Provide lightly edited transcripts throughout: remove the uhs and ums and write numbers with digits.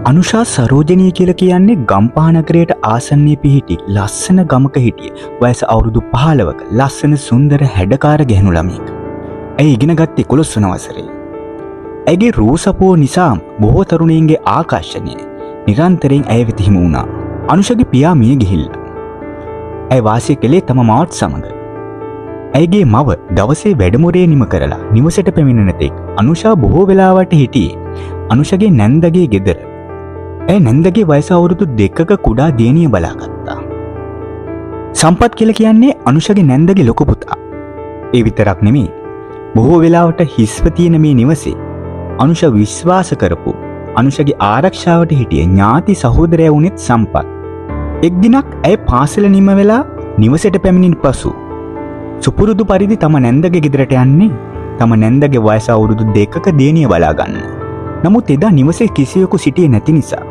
අනුෂා සරෝජනී කියලා කියන්නේ ගම්පහ නගරයට ආසන්නයේ පිහිටි ලස්සන ගමක හිටිය වයස අවුරුදු 15ක ලස්සන සුන්දර හැඩකාර ගැහණු ළමයෙක්. ඇය ඉගෙන ගත්තේ 11 වන වසරේ. ඇයගේ රූසපුව නිසා බොහෝ තරුණයින්ගේ ආකර්ෂණය නිරන්තරයෙන් ඇය වෙත හිමි වුණා. අනුෂාගේ පියා මිය ගිහිල්ලා. ඇය වාසය කළේ තම මවත් සමග. ඇයගේ මව දවසේ වැඩමුරේ නිම කරලා නිවසට පැමිණෙන තෙක් අනුෂා බොහෝ වෙලාවට හිටියේ අනුෂාගේ නැන්දගේ ගෙදර. ඇය නැන්දගේ වයස අවුරුදු 2ක කුඩා දියණිය බලාගත්තා. සම්පත් කියලා කියන්නේ අනුෂාගේ නැන්දගේ ලොකු පුතා. ඒ විතරක් නෙමෙයි. බොහෝ වෙලාවට හිස්ව තියෙන මේ නිවසේ අනුෂා විශ්වාස කරපු අනුෂාගේ ආරක්ෂාවට හිටිය ඥාති සහෝදරයා වුණෙත් සම්පත්. එක් දිනක් ඇය පාසල නිම වෙලා නිවසට පැමිණෙන පසු සුපුරුදු පරිදි තම නැන්දගේ ගෙදරට යන්නේ තම නැන්දගේ වයස අවුරුදු 2ක දියණිය බලා ගන්න. නමුත් එදා නිවසේ කිසිවෙකු සිටියේ නැති නිසා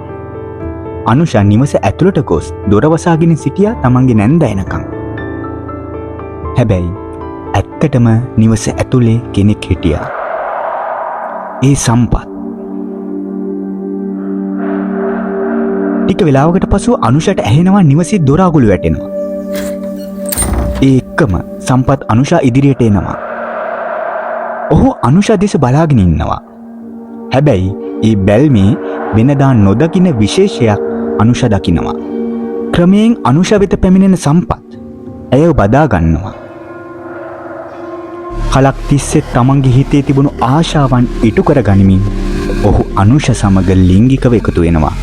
අනුෂා නිවස ඇතුළට ගොස් දොර වසාගෙන සිටියා තමන්ගේ නැන්ද එනකම්. හැබැයි ඇත්තටම නිවස ඇතුලේ කෙනෙක් හිටියා. ඒ සම්පත්. ටික වෙලාවකට පසු අනුෂාට ඇහෙනවා නිවසේ දොර අගුළු වැටෙනවා. ඒ එක්කම සම්පත් අනුෂා ඉදිරියට එනවා. ඔහු අනුෂා දෙස බලාගෙන ඉන්නවා. හැබැයි ඒ බැල්මේ වෙනදා නොදකින විශේෂයක් අනුෂා දකිනවා. ක්‍රමයෙන් අනුෂා වෙත පැමිණෙන සම්පත් ඇයව බදා ගන්නවා. කලක් තිස්සේ තමන්ගේ හිතේ තිබුණු ආශාවන් ඉටු කර ගනිමින් ඔහු අනුෂා සමග ලිංගිකව එකතු වෙනවා.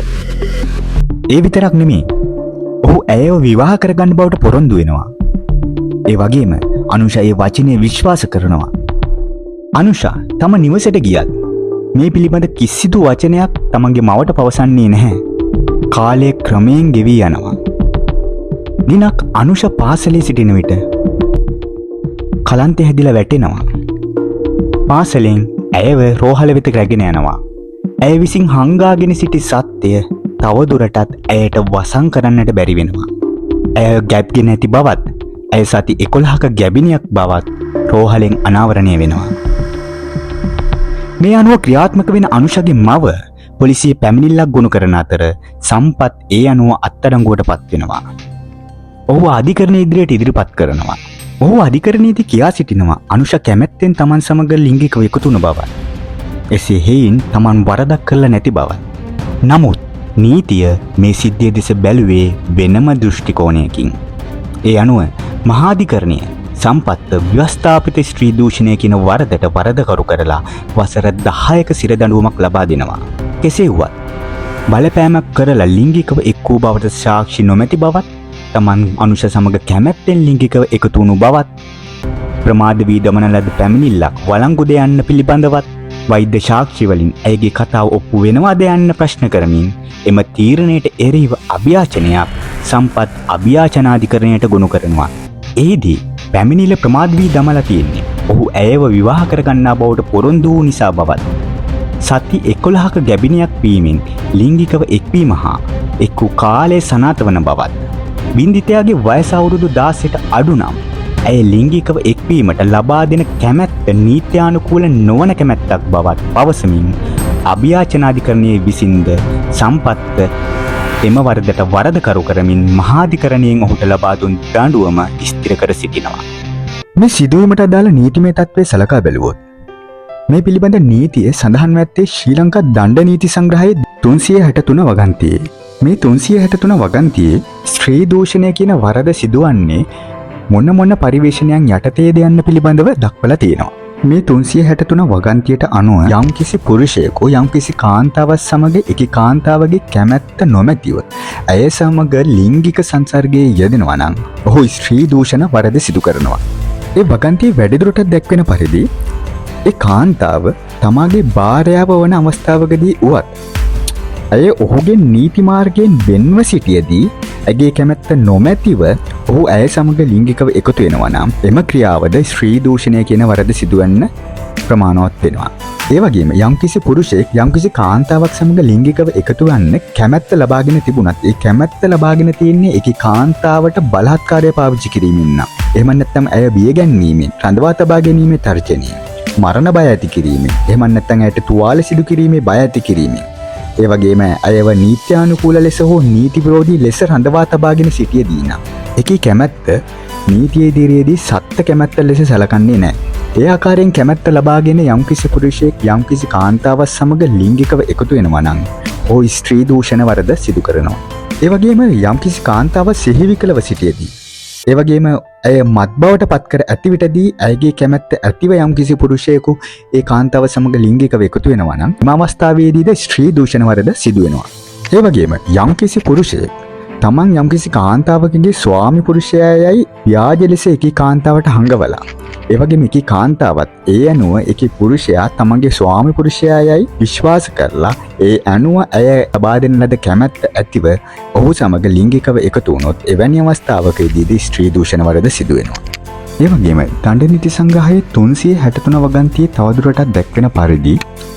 ඒ විතරක් නෙමෙයි. ඔහු ඇයව විවාහ කරගන්න බවට පොරොන්දු වෙනවා. ඒ වගේම අනුෂා ඒ වචනේ විශ්වාස කරනවා. අනුෂා තම නිවසට ගියත් මේ පිළිබඳ කිසිදු වචනයක් තමන්ගේ මවට පවසන්නේ නැහැ. කාලය ක්‍රමයෙන් ගෙවී යනවා. දිනක් අනුෂා පාසලේ සිටින විට කලන්තේ හැදිලා වැටෙනවා. පාසලෙන් ඇයව රෝහල වෙත රැගෙන යනවා. ඇය විසින් හංගාගෙන සිටි සත්‍යය තවදුරටත් ඇයට වසන් කරන්නට බැරි වෙනවා. ඇය ගැබ්ගෙන ඇති බවත් ඇය සති 11ක ගැබිනියක් බවත් රෝහලෙන් අනාවරණය වෙනවා. මේ අනුව ක්‍රියාත්මක වෙන අනුෂාගේ මව පොලිසිය පැමිණිල්ලක් ගොනු කරන අතර සම්පත් ඒ අනුව අත්අඩංගුවට පත් වෙනවා. ඔහු අධිකරණ ඉදිරියට ඉදිරිපත් කරනවා. ඔහු අධිකරණයේදී කියා සිටිනවා අනුෂා කැමැත්තෙන් තමන් සමග ලිංගිකව එකතු වුණ බව. එසේ හේයින් තමන් වරදක් කරලා නැති බව. නමුත් නීතිය මේ සිද්ධිය දෙස බැලුවේ වෙනම දෘෂ්ටි කෝණයකින්. ඒ අනුව මහාධිකරණය සම්පත්ත ව්‍යවස්ථාපිත ස්ත්‍රී දූෂණය කියන වරදට වරදකරු කරලා වසර 10ක සිරදඬුවමක් ලබා දෙනවා. කෙසේ වුවත් බලපෑමක් කරලා ලිංගිකව එක් වූ බවට සාක්ෂි නොමැති බවත්, තමන් අනුෂා සමග කැමැත්තෙන් ලිංගිකව එකතු වුණු බවත්, ප්‍රමාද වී දමන ලද පැමිණිල්ලක් වළංගුද යන්න පිළිබඳවත් වෛද්‍ය සාක්ෂි වලින් ඇයගේ කතාව ඔප්පු වෙනවද යන්න ප්‍රශ්න කරමින් එම තීරණයට එරෙහිව අභියාචනයක් සම්පත් අභියාචනාධිකරණයට ගොනු කරනවා. එහිදී පැමිණිල්ල ප්‍රමාද වී දමලා තියෙන්නේ ඔහු ඇයව විවාහ කරගන්නා බවට පොරොන්දු වූ නිසා බවත්, සති 11ක ගැබිනියක් වීමෙන් ලිංගිකව එක්වීම හා එක් වූ කාලය සනාථ වන බවත්, බින්දිතයාගේ වයස අවුරුදු 16ට අඩු නම් ඇය ලිංගිකව එක්වීමට ලබා දෙන කැමැත්ත නීත්‍යානුකූල නොවන කැමැත්තක් බවත් පවසමින් අභියාචනාධිකරණයේ විසින්ද සම්පත්ත එම වරදට වරදකරු කරමින් මහාධිකරණයෙන් ඔහුට ලබා දුන් දඬුවම ස්ථිර කර සිටිනවා. මේ සිදුවීමට අදාළ නීතිමය තත්ත්වය සලකා බැලුවොත් මේ පිළිබඳ නීතිය සඳහන් ඇත්තේ ශ්‍රී ලංකා දණ්ඩ නීති සංග්‍රහයේ 363 වගන්තියේ. මේ 363 වගන්තියේ ස්ත්‍රී දූෂණය කියන වරද සිදුවන්නේ මොන පරිවේශනයන් යටතේද යන්න පිළිබඳව දක්වලා තියෙනවා. මේ 363 වගන්තියට අනුව යම්කිසි පුරුෂයෙකු යම්කිසි කාන්තාවක් සමග එකී කාන්තාවගේ කැමැත්ත නොමැතිව ඇය සමග ලිංගික සංසර්ගයේ යෙදෙනවා නම් ඔහු ස්ත්‍රී දූෂණ වරද සිදු කරනවා. ඒ වගන්තියේ වැඩිදුරටත් දැක්වෙන පරිදි ඒ කාන්තාව තමාගේ භාර්යාව වන අවස්ථාවකදී උවත් ඇය ඔහුගේ නීති මාර්ගයෙන් වෙන්ව සිටියදී ඇගේ කැමැත්ත නොමැතිව ඔහු ඇය සමග ලිංගිකව එකතු වෙනවා නම් එම ක්‍රියාවද ස්ත්‍රී දූෂණය කියන වරද සිදුවන්න ප්‍රමාණවත් වෙනවා. ඒ වගේම යම්කිසි පුරුෂයෙක් යම්කිසි කාන්තාවක් සමග ලිංගිකව එකතු වෙන්න කැමැත්ත ලබාගෙන තිබුණත් ඒ කැමැත්ත ලබාගෙන තියෙන්නේ ඒකී කාන්තාවට බලහත්කාරය පාවිච්චි කිරීමෙන් නම් එහෙම නැත්නම් ඇය බිය ගැනීමෙන්, රඳවා තබා ගැනීමේ තර්ජනය, මරණ බය ඇති කිරීමෙන්, එහෙම නැත්නම් ඇයට තුවාල සිදු කිරීමේ බය ඇති කිරීමෙන්, ඒ වගේම ඇයව නීත්‍යානුකූල ලෙස හෝ නීති විරෝධී ලෙස රඳවා තබාගෙන සිටියදී නම් එකී කැමැත්ත නීතිය ඉදිරියේදී සත්‍ය කැමැත්ත ලෙස සැලකන්නේ නැහැ. ඒ ආකාරයෙන් කැමැත්ත ලබාගෙන යම්කිසි පුරුෂයෙක් යම්කිසි කාන්තාවක් සමග ලිංගිකව එකතු වෙනවා නම් ඔහු ස්ත්‍රී දූෂණ වරද සිදු කරනවා. ඒ වගේම යම්කිසි කාන්තාවක් සිහිවිකලව සිටියදී ඒ වගේම ඇය මත්බවට පත්කර ඇති විටදී ඇයගේ කැමැත්ත ඇතිව යම්කිසි පුරුෂයෙකු ඒ කාන්තාව සමග ලිංගිකව එකතු වෙනවා නම් එම අවස්ථාවේදීද ස්ත්‍රී දූෂණ වරද සිදු වෙනවා. ඒ වගේම යම්කිසි පුරුෂයෙක් තමන් යම්කිසි කාන්තාවකගේ ස්වාමි පුරුෂයායයි ව්‍යාජ ලෙස එකී කාන්තාවට හංගවලා ඒ වගේම එකී කාන්තාවත් ඒ අනුව එකී පුරුෂයා තමන්ගේ ස්වාමි පුරුෂයායයි විශ්වාස කරලා ඒ අනුව ඇය ලබා දෙන ලද කැමැත්ත ඇතිව ඔහු සමග ලිංගිකව එකතු වුණොත් එවැනි අවස්ථාවකදී ස්ත්‍රී දූෂණ වරද සිදු වෙනවා. ඒ වගේම දඬු නීති සංග්‍රහයේ 363 වගන්තියේ තවදුරටත් දැක්වෙන පරිදි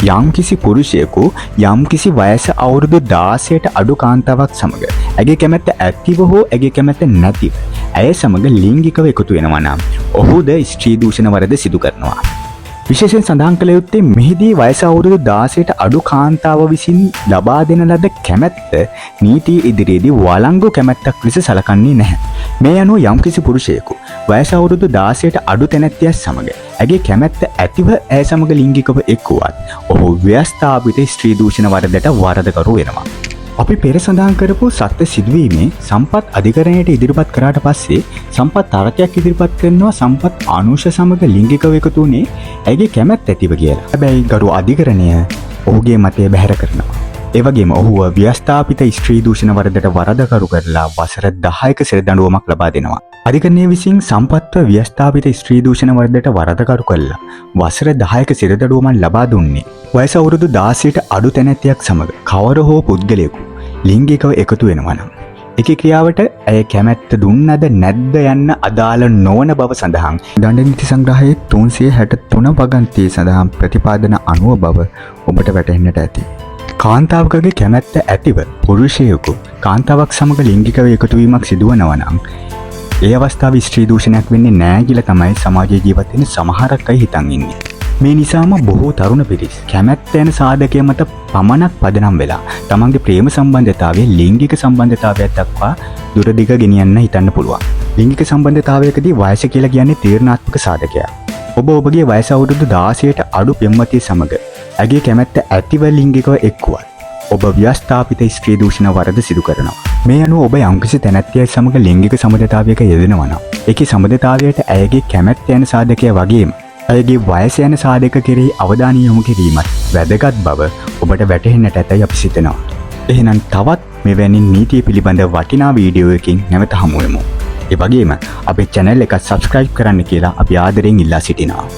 යම්කිසි පුරුෂයෙකු යම්කිසි වයස අවුරුදු 16ට අඩු කාන්තාවක් සමග ඇගේ කැමැත්ත ඇතිව හෝ ඇගේ කැමැත්ත නැතිව ඇය සමග ලිංගිකව එකතු වෙනවා නම් ඔහුද ස්ත්‍රී දූෂණ වරද සිදු කරනවා. විශේෂයෙන් සඳහන් කළ යුත්තේ මෙහිදී වයස අවුරුදු 16ට අඩු කාන්තාව විසින් ලබා දෙන ලද කැමැත්ත නීතිය ඉදිරියේදී වළංගු කැමැත්තක් ලෙස සැලකන්නේ නැහැ. මේ අනුව යම්කිසි පුරුෂයෙකු වයස අවුරුදු 16ට අඩු තැනැත්තියක් සමග ඇගේ කැමැත්ත ඇතිව ඇය සමග ලිංගිකව එක්වුවත් ඔහු ව්‍යවස්ථාපිත ස්ත්‍රී දූෂණ වරදට වරදකරු වෙනවා. අපි පෙර සඳහන් කරපු සත්‍ය සිදුවීමේ සම්පත් අධිකරණයට ඉදිරිපත් කරාට පස්සේ සම්පත් තරකයක් ඉදිරිපත් කරනවා සම්පත් අනුෂ සමග ලිංගිකව එකතු වුණේ ඇගේ කැමැත්ත ඇතිව කියලා. හැබැයි ගරු අධිකරණය ඔහුගේ මතය බැහැර කරනවා. ඒ වගේම ඔහුව ව්‍යවස්ථාපිත ස්ත්‍රී දූෂණ වරදට වරදකරු කරලා වසර 10ක සිර දඬුවමක් ලබා දෙනවා. අධිකරණය විසින් සම්පත්ව ව්‍යවස්ථාපිත ස්ත්‍රී දූෂණ වරදට වරදකරු කළා වසර 10ක සිර දඬුවමක් ලබා දුන්නේ වයස අවුරුදු 16ට අඩු තැනැත්තියක් සමග කවර හෝ පුද්ගලයෙකු ලිංගිකව එකතු වෙනවා නම් එකී ක්‍රියාවට ඇය කැමැත්ත දුන්නද නැද්ද යන්න අදාළ නොවන බව සඳහන් දඬු නීති සංග්‍රහයේ 363 වගන්තියේ සඳහන් ප්‍රතිපාදන අනුව බව ඔබට වැටහෙන්නට ඇති. කාන්තාවකගේ කැමැත්ත ඇතිව පුරුෂයෙකු කාන්තාවක් සමග ලිංගිකව එකතු වීමක් සිදුවනවා නම් ඒ අවස්ථාවේ ස්ත්‍රී දූෂණයක් වෙන්නේ නැහැ කියලා තමයි සමාජයේ ජීවත් වෙන සමහරක් අය හිතන් ඉන්නේ. මේ නිසාම බොහෝ තරුණ පිරිස් කැමැත්ත යන සාධකය මත පමණක් පදනම් වෙලා තමන්ගේ ප්‍රේම සම්බන්ධතාවයේ ලිංගික සම්බන්ධතාවයක් දක්වා දුරදිග ගෙනියන්න හිතන්න පුළුවන්. ලිංගික සම්බන්ධතාවයකදී වයස කියලා කියන්නේ තීරණාත්මක සාධකයක්. ඔබ ඔබගේ වයස අවුරුදු 16ට අඩු පෙම්වතිය සමග ඇගේ කැමැත්ත ඇතිව ලිංගිකව එක්වුවත් ඔබ ව්‍යවස්ථාපිත ස්ත්‍රී දූෂණ වරද සිදු කරනවා. මේ අනුව ඔබ යම්කිසි තැනැත්තියක් සමග ලිංගික සම්බන්ධතාවයක යෙදෙනවා නම් ඒකේ සම්බන්ධතාවයට ඇයගේ කැමැත්ත යන සාධකය වගේම ඇයගේ වයස යන සාධක කෙරෙහි අවධානය යොමු කිරීමත් වැදගත් බව ඔබට වැටහෙන්නට ඇතැයි අපි සිතනවා. එහෙනම් තවත් මෙවැනි නීතිය පිළිබඳ වටිනා වීඩියෝ එකකින් නැවත හමු වෙමු. ඒ වගේම අපේ channel එක subscribe කරන්න කියලා අපි ආදරෙන් ඉල්ලා සිටිනවා.